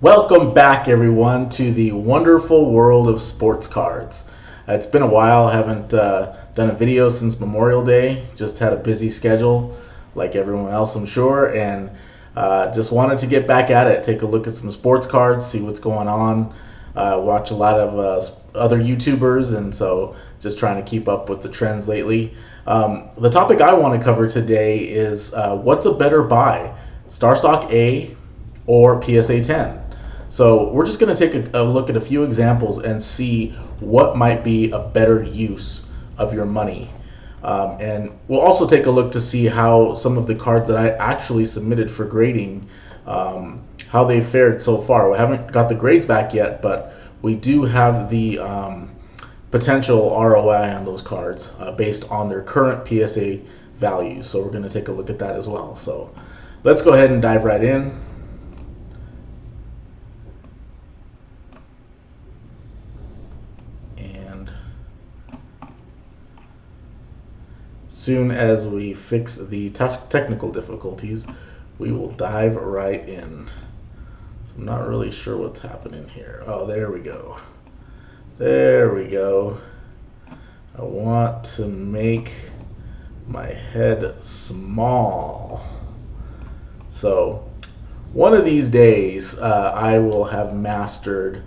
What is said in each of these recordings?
Welcome back, everyone, to the wonderful world of sports cards. It's been a while. I haven't done a video since Memorial Day. Just had a busy schedule, like everyone else, I'm sure, and just wanted to get back at it, take a look at some sports cards, see what's going on. Watch a lot of other YouTubers, and so just trying to keep up with the trends lately. The topic I want to cover today is what's a better buy, Starstock A or PSA 10? So we're just going to take a look at a few examples and see what might be a better use of your money. And we'll also take a look to see how some of the cards that I actually submitted for grading, how they fared so far. We haven't got the grades back yet, but we do have the potential ROI on those cards based on their current PSA values. So we're going to take a look at that as well. So let's go ahead and dive right in. Soon as we fix the tough technical difficulties, we will dive right in. So I'm not really sure what's happening here. Oh, there we go. There we go. I want to make my head small. So one of these days, I will have mastered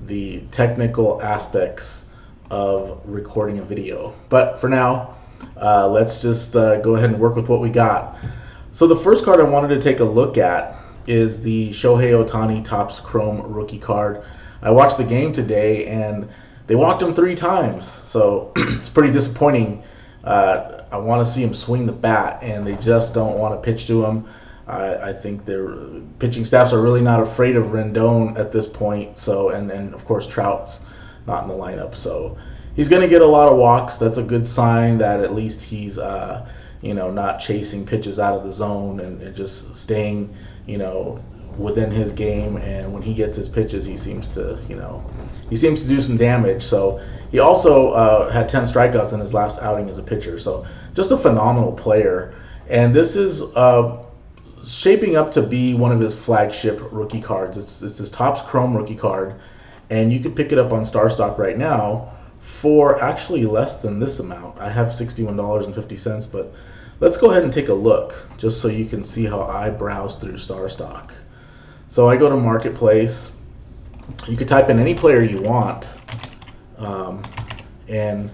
the technical aspects of recording a video. But for now, let's just go ahead and work with what we got. So the first card I wanted to take a look at is the Shohei Ohtani Topps Chrome rookie card. I watched the game today and they walked him 3 times, so it's pretty disappointing. I want to see him swing the bat, and they just don't want to pitch to him. I think their pitching staffs are really not afraid of Rendon at this point. So, and of course Trout's not in the lineup, so he's going to get a lot of walks. That's a good sign that at least he's, not chasing pitches out of the zone and just staying, within his game. And when he gets his pitches, he seems to do some damage. So he also had 10 strikeouts in his last outing as a pitcher. So just a phenomenal player. And this is shaping up to be one of his flagship rookie cards. It's his Topps Chrome rookie card, and you could pick it up on Starstock right now for actually less than this amount. I have $61.50, but let's go ahead and take a look just so you can see how I browse through Starstock. So I go to Marketplace. You could type in any player you want, and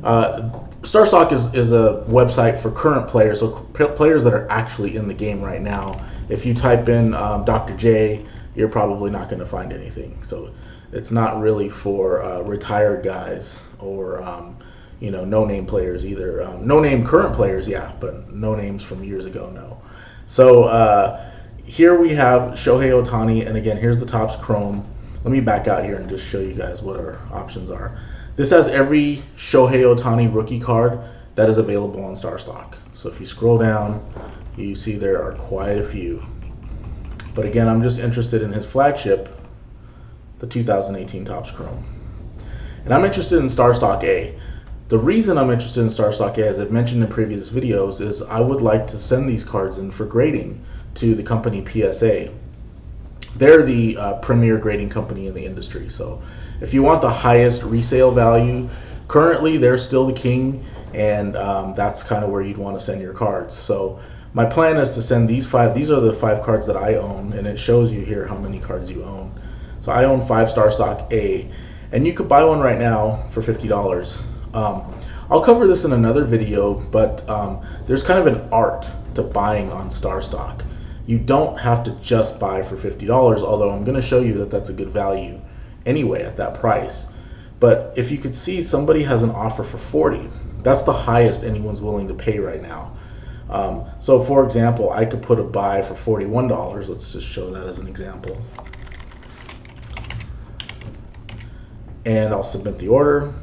Starstock is a website for current players, so players that are actually in the game right now. If you type in Dr. J, you're probably not going to find anything. So it's not really for retired guys or no-name players either. No-name current players, yeah, but no names from years ago, no. So here we have Shohei Ohtani, and again, here's the Topps Chrome. Let me back out here and just show you guys what our options are. This has every Shohei Ohtani rookie card that is available on Starstock. So if you scroll down, you see there are quite a few. But again, I'm just interested in his flagship, the 2018 Topps Chrome. And I'm interested in Starstock A. The reason I'm interested in Starstock A, as I've mentioned in previous videos, is I would like to send these cards in for grading to the company PSA. They're the premier grading company in the industry. So if you want the highest resale value, currently they're still the king, and that's kind of where you'd want to send your cards. So my plan is to send these 5. These are the 5 cards that I own, and it shows you here how many cards you own. So I own 5 Starstock A, and you could buy one right now for $50. I'll cover this in another video, but there's kind of an art to buying on Starstock. You don't have to just buy for $50, although I'm going to show you that that's a good value anyway at that price. But if you could see, somebody has an offer for $40. That's the highest anyone's willing to pay right now. So for example, I could put a buy for $41. Let's just show that as an example. And I'll submit the order.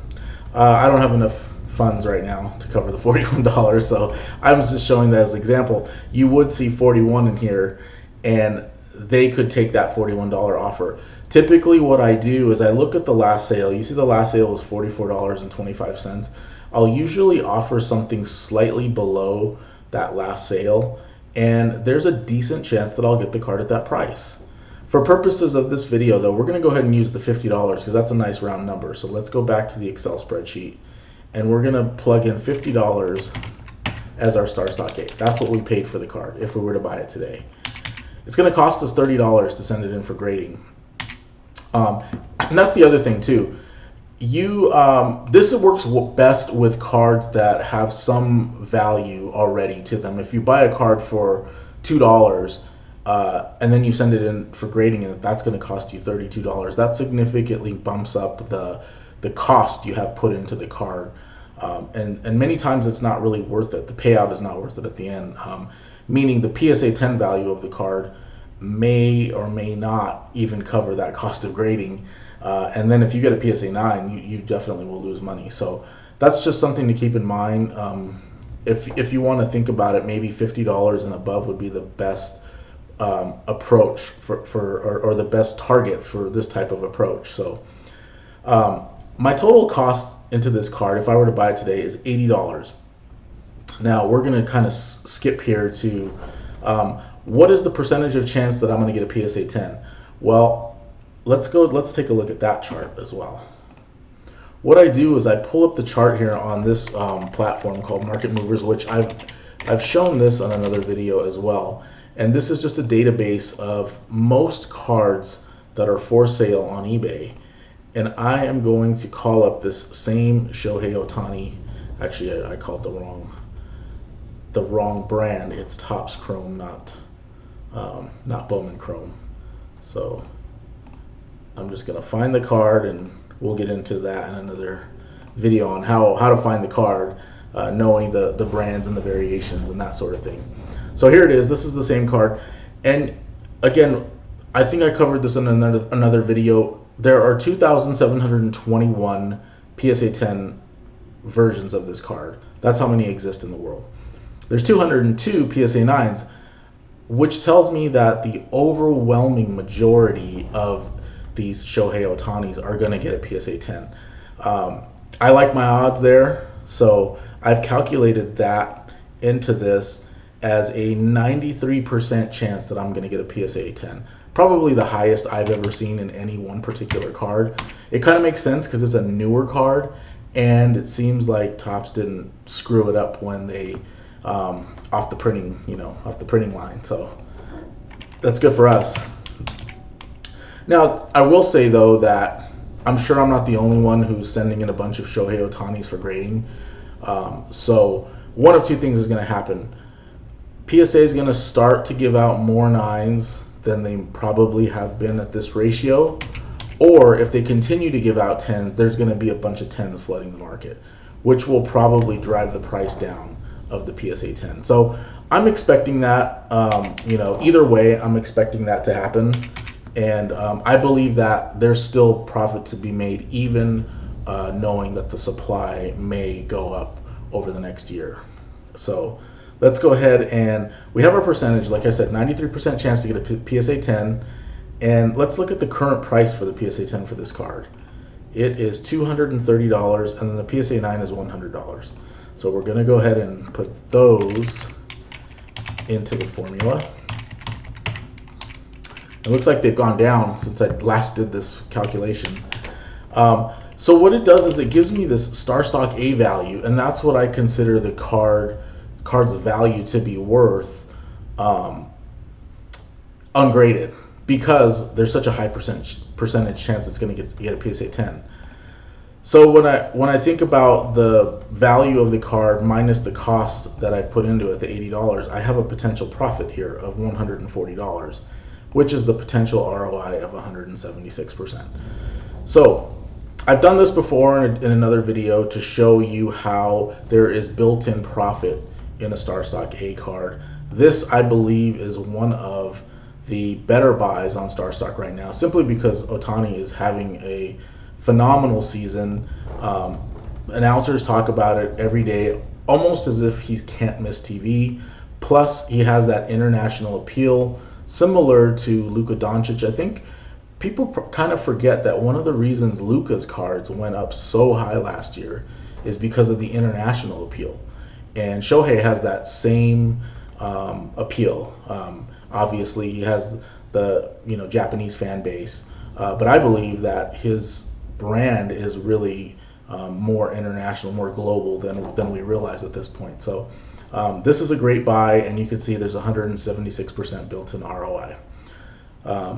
I don't have enough funds right now to cover the $41, so I'm just showing that as an example. You would see 41 in here, and they could take that $41 offer. Typically what I do is I look at the last sale. You see the last sale was $44.25. I'll usually offer something slightly below that last sale, and there's a decent chance that I'll get the card at that price. For purposes of this video, though, we're going to go ahead and use the $50 because that's a nice round number. So let's go back to the Excel spreadsheet, and we're going to plug in $50 as our Starstock A. That's what we paid for the card if we were to buy it today. It's going to cost us $30 to send it in for grading. And that's the other thing too. This works best with cards that have some value already to them. If you buy a card for $2 and then you send it in for grading, and that's going to cost you $32. That significantly bumps up the cost you have put into the card. And many times it's not really worth it. The payout is not worth it at the end. Meaning the PSA 10 value of the card may or may not even cover that cost of grading. And then if you get a PSA 9, you definitely will lose money. So that's just something to keep in mind. If you want to think about it, maybe $50 and above would be the best approach or the best target for this type of approach. So my total cost into this card, if I were to buy it today, is $80. Now we're going to kind of skip here to what is the percentage of chance that I'm going to get a PSA 10? Well, let's take a look at that chart as well. What I do is I pull up the chart here on this platform called Market Movers, which I've shown this on another video as well. And this is just a database of most cards that are for sale on eBay. And I am going to call up this same Shohei Ohtani. Actually, I called the wrong brand. It's Topps Chrome, not Bowman Chrome. So I'm just gonna find the card, and we'll get into that in another video on how to find the card, knowing the brands and the variations and that sort of thing. So here it is. This is the same card, and again, I think I covered this in another video. There are 2,721 PSA 10 versions of this card. That's how many exist in the world. There's 202 PSA 9s, which tells me that the overwhelming majority of these Shohei Ohtanis are going to get a PSA 10. I like my odds there, so I've calculated that into this as a 93% chance that I'm going to get a PSA 10. Probably the highest I've ever seen in any one particular card. It kind of makes sense because it's a newer card, and it seems like Topps didn't screw it up when they off the printing line. So that's good for us. Now, I will say though that I'm sure I'm not the only one who's sending in a bunch of Shohei Ohtanis for grading. So one of two things is going to happen. PSA is going to start to give out more 9s than they probably have been at this ratio, or if they continue to give out 10s, there's going to be a bunch of 10s flooding the market, which will probably drive the price down of the PSA 10. So I'm expecting that, either way, I'm expecting that to happen, and I believe that there's still profit to be made, even knowing that the supply may go up over the next year. So let's go ahead, and we have our percentage. Like I said, 93% chance to get a PSA 10. And let's look at the current price for the PSA 10 for this card. It is $230, and then the PSA 9 is $100. So we're going to go ahead and put those into the formula. It looks like they've gone down since I last did this calculation. So what it does is it gives me this Starstock A value, and that's what I consider the card's value to be worth ungraded, because there's such a high percentage chance it's going to get a PSA 10. So when I think about the value of the card minus the cost that I put into it, the $80, I have a potential profit here of $140, which is the potential ROI of 176%. So I've done this before in another video to show you how there is built-in profit in a Starstock A card. This, I believe, is one of the better buys on Starstock right now, simply because Ohtani is having a phenomenal season. Announcers talk about it every day, almost as if he can't miss TV. Plus, he has that international appeal, similar to Luka Doncic. I think people kind of forget that one of the reasons Luka's cards went up so high last year is because of the international appeal. And Shohei has that same appeal. Obviously, he has the Japanese fan base. But I believe that his brand is really more international, more global than we realize at this point. So this is a great buy, and you can see there's 176% built-in ROI.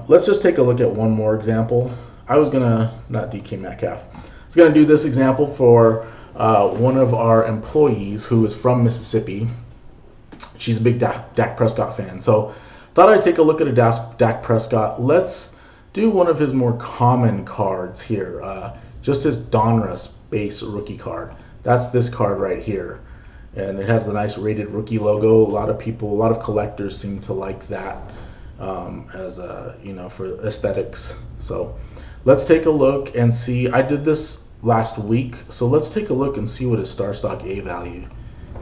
Let's just take a look at one more example. I was gonna, not DK Metcalf, I was gonna do this example for one of our employees who is from Mississippi. She's a big Dak Prescott fan. So thought I'd take a look at a Dak Prescott. Let's do one of his more common cards here. Just his Donruss base rookie card. That's this card right here. And it has the nice rated rookie logo. A lot of collectors seem to like that as a, for aesthetics. So let's take a look and see. I did this last week. So let's take a look and see what his Starstock A value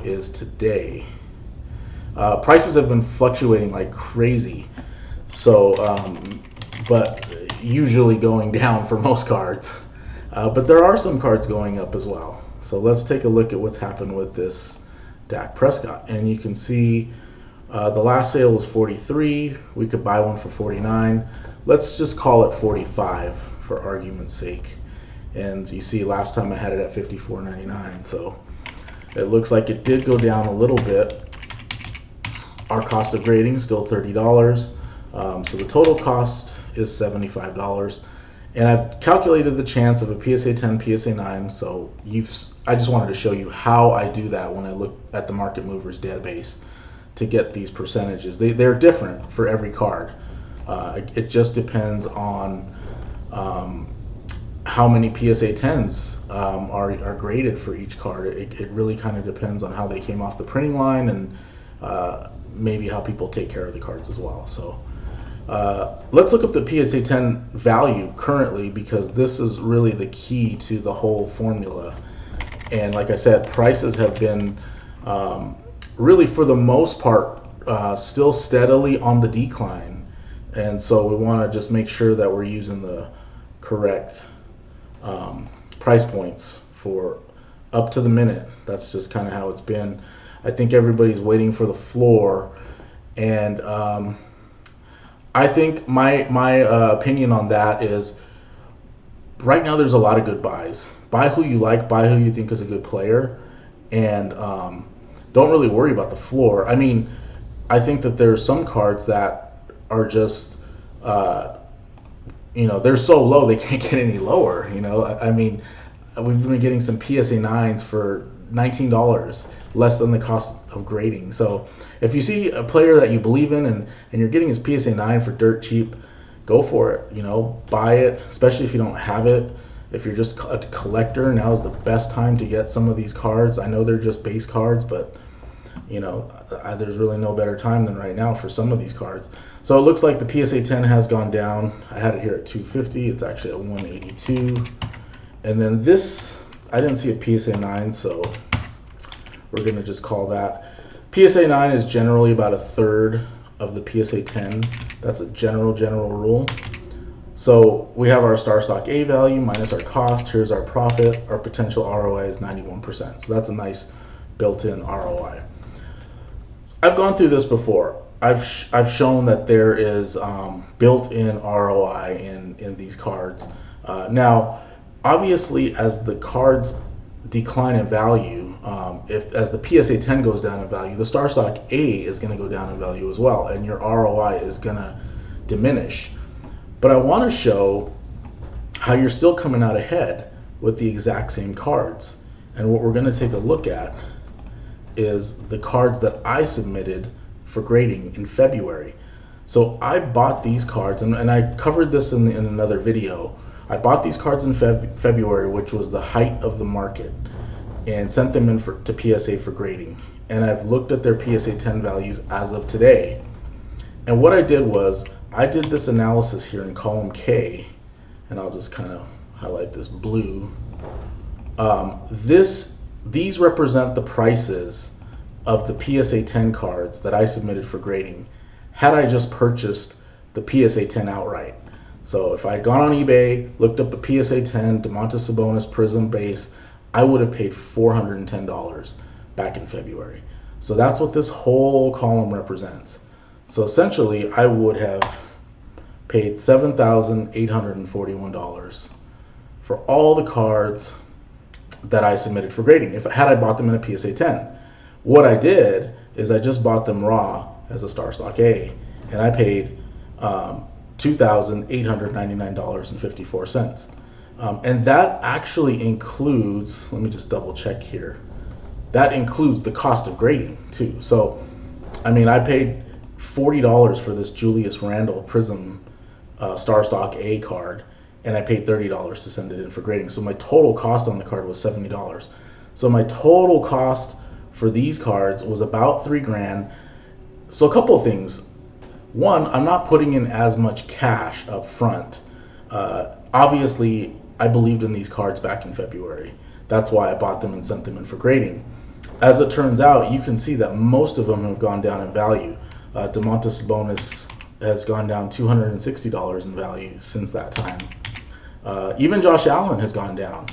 is today. Prices have been fluctuating like crazy, so but usually going down for most cards. But there are some cards going up as well. So let's take a look at what's happened with this Dak Prescott, and you can see the last sale was 43. We could buy one for 49. Let's just call it 45 for argument's sake. And you see last time I had it at 54.99, so it looks like it did go down a little bit. Our cost of grading is still $30, so the total cost is $75. And I've calculated the chance of a PSA 10, PSA 9, so I just wanted to show you how I do that when I look at the Market Movers database to get these percentages. They're different for every card. It just depends on how many PSA 10s are graded for each card. It really kind of depends on how they came off the printing line and maybe how people take care of the cards as well. So let's look up the PSA 10 value currently, because this is really the key to the whole formula. And like I said, prices have been really, for the most part, still steadily on the decline. And so we want to just make sure that we're using the correct price points for up to the minute. That's just kind of how it's been. I think everybody's waiting for the floor, and I think my opinion on that is right now there's a lot of good buys. Buy who you like, buy who you think is a good player, and don't really worry about the floor. I mean, I think that there's some cards that are just they're so low they can't get any lower. I mean, we've been getting some PSA 9s for $19, less than the cost of grading. So if you see a player that you believe in and you're getting his PSA 9 for dirt cheap, go for it. Buy it, especially if you don't have it. If you're just a collector, now is the best time to get some of these cards. I know they're just base cards, but there's really no better time than right now for some of these cards. So it looks like the PSA 10 has gone down. I had it here at 250. It's actually at 182. And then this, I didn't see a PSA 9, so we're going to just call that. PSA 9 is generally about a third of the PSA 10. That's a general rule. So we have our Starstock A value minus our cost. Here's our profit. Our potential ROI is 91%. So that's a nice built-in ROI. I've gone through this before. I've shown that there is built-in ROI in these cards. Now, obviously, as the cards decline in value, as the PSA 10 goes down in value, the Starstock A is going to go down in value as well, and your ROI is going to diminish. But I want to show how you're still coming out ahead with the exact same cards. And what we're going to take a look at is the cards that I submitted for grading in February. So I bought these cards, and I covered this in another video. I bought these cards in February, which was the height of the market, and sent them in to PSA for grading. And I've looked at their PSA 10 values as of today. And what I did was, I did this analysis here in column K, and I'll just kind of highlight this blue. These represent the prices of the PSA 10 cards that I submitted for grading had I just purchased the PSA 10 outright. So if I had gone on eBay, looked up a PSA 10 Durant Sabonis Prism base, I would have paid $410 back in February. So that's what this whole column represents. So essentially, I would have paid $7,841 for all the cards that I submitted for grading. Had I bought them in a PSA 10, what I did is I just bought them raw as a Starstock A, and I paid $2,899.54. And that actually includes, let me just double check here, that includes the cost of grading too. So, I mean, I paid $40 for this Julius Randle Prism Starstock A card, and I paid $30 to send it in for grading. So my total cost on the card was $70. So my total cost for these cards was about $3,000. So a couple of things. One, I'm not putting in as much cash up front. Obviously, I believed in these cards back in February. That's why I bought them and sent them in for grading. As it turns out, you can see that most of them have gone down in value. Durant Sabonis has gone down $260 in value since that time. Even Josh Allen has gone down,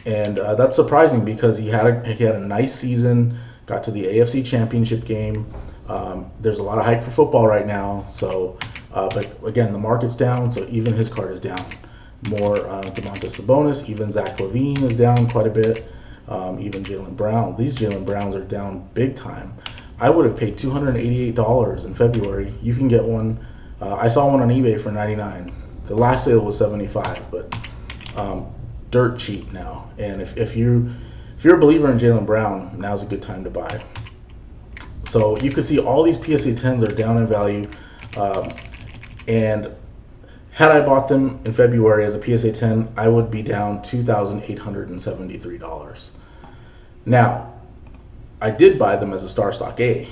and that's surprising because he had a nice season, got to the AFC Championship game. There's a lot of hype for football right now, so but again, the market's down, so even his card is down. More Durant Sabonis, even Zach LaVine is down quite a bit. Even Jaylen Brown. These Jaylen Browns are down big time. I would have paid $288 in February. You can get one. I saw one on eBay for $99. The last sale was $75, but dirt cheap now. And if you're a believer in Jaylen Brown, now's a good time to buy. So you can see all these PSA 10s are down in value. And had I bought them in February as a PSA 10, I would be down $2,873. Now, I did buy them as a Starstock A,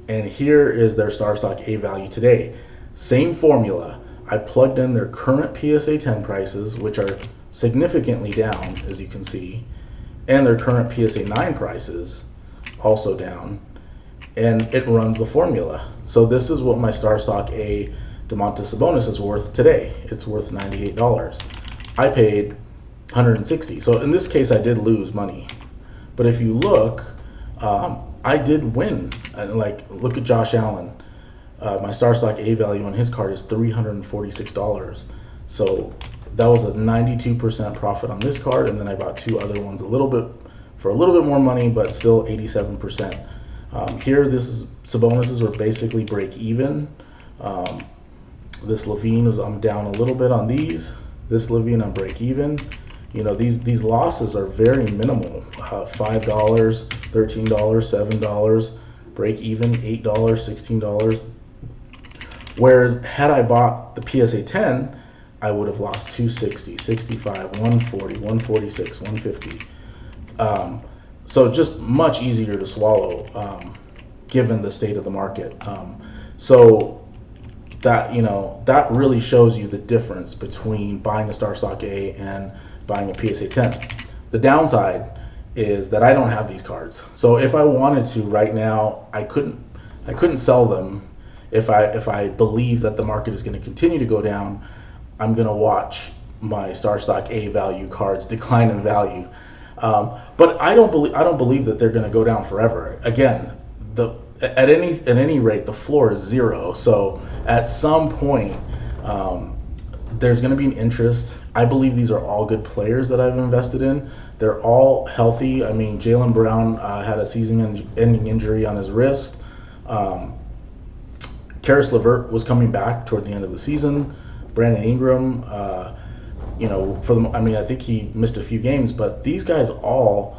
and here is their Starstock A value today. Same formula. I plugged in their current PSA 10 prices, which are significantly down, as you can see, and their current PSA 9 prices, also down, and it runs the formula. So this is what my Starstock A Durant Sabonis is worth today. It's worth $98. I paid $160. So in this case, I did lose money. But if you look, I did win. And like, look at Josh Allen. My Starstock A value on his card is $346. So that was a 92% profit on this card, and then I bought two other ones for a little bit more money, but still 87%. Here, Sabonis's are basically break even. This LaVine I'm down a little bit on these. This LaVine I'm break even. You know, these losses are very minimal. $5, $13, $7, break even, $8, $16. Whereas had I bought the PSA 10, I would have lost $260, $65, $140, $146, $150. So just much easier to swallow, given the state of the market. So that, that really shows you the difference between buying a Starstock A and buying a PSA 10. The downside is that I don't have these cards. So if I wanted to right now, I couldn't sell them. If I believe that the market is going to continue to go down, I'm going to watch my Starstock A value cards decline in value. But I don't believe that they're going to go down forever. Again, at any rate, the floor is zero. So at some point, there's going to be an interest. I believe these are all good players that I've invested in. They're all healthy. I mean, Jaylen Brown had a season-ending injury on his wrist. Karis LeVert was coming back toward the end of the season. Brandon Ingram, I think he missed a few games, but these guys all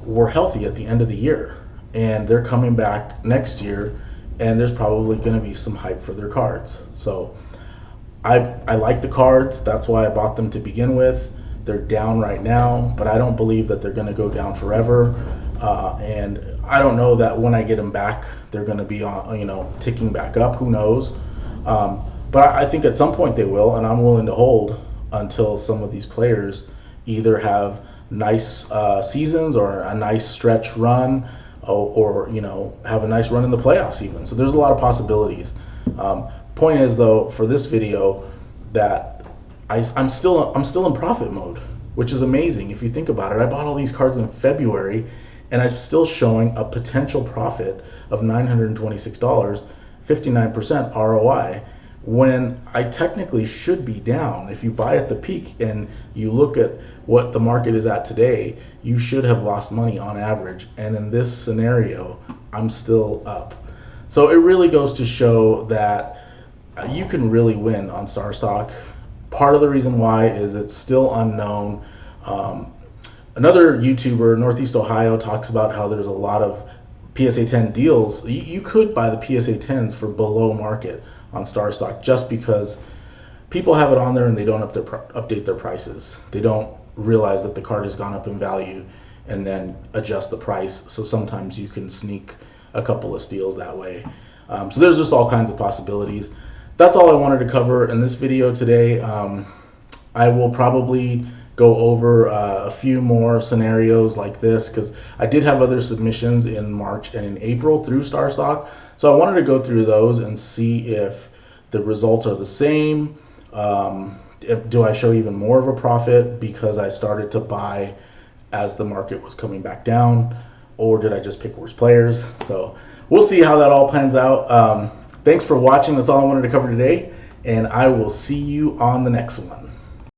were healthy at the end of the year, and they're coming back next year, and there's probably going to be some hype for their cards. So I like the cards. That's why I bought them to begin with. They're down right now, but I don't believe that they're going to go down forever. And I don't know that when I get them back, they're going to be ticking back up. Who knows? But I think at some point they will, and I'm willing to hold until some of these players either have nice seasons or a nice stretch run, or have a nice run in the playoffs even. So there's a lot of possibilities. Point is, though, for this video, that I'm still in profit mode, which is amazing if you think about it. I bought all these cards in February, and I'm still showing a potential profit of $926, 59% ROI, when I technically should be down. If you buy at the peak and you look at what the market is at today, you should have lost money on average. And in this scenario, I'm still up. So it really goes to show that you can really win on Starstock. Part of the reason why is it's still unknown. Another YouTuber, Northeast Ohio, talks about how there's a lot of PSA 10 deals. You could buy the PSA 10s for below market on Starstock just because people have it on there and they don't update their prices. They don't realize that the card has gone up in value and then adjust the price. So sometimes you can sneak a couple of steals that way. So there's just all kinds of possibilities. That's all I wanted to cover in this video today. I will probably go over a few more scenarios like this because I did have other submissions in March and in April through Starstock. So I wanted to go through those and see if the results are the same. Do I show even more of a profit because I started to buy as the market was coming back down, or did I just pick worse players? So we'll see how that all pans out. Thanks for watching. That's all I wanted to cover today, and I will see you on the next one.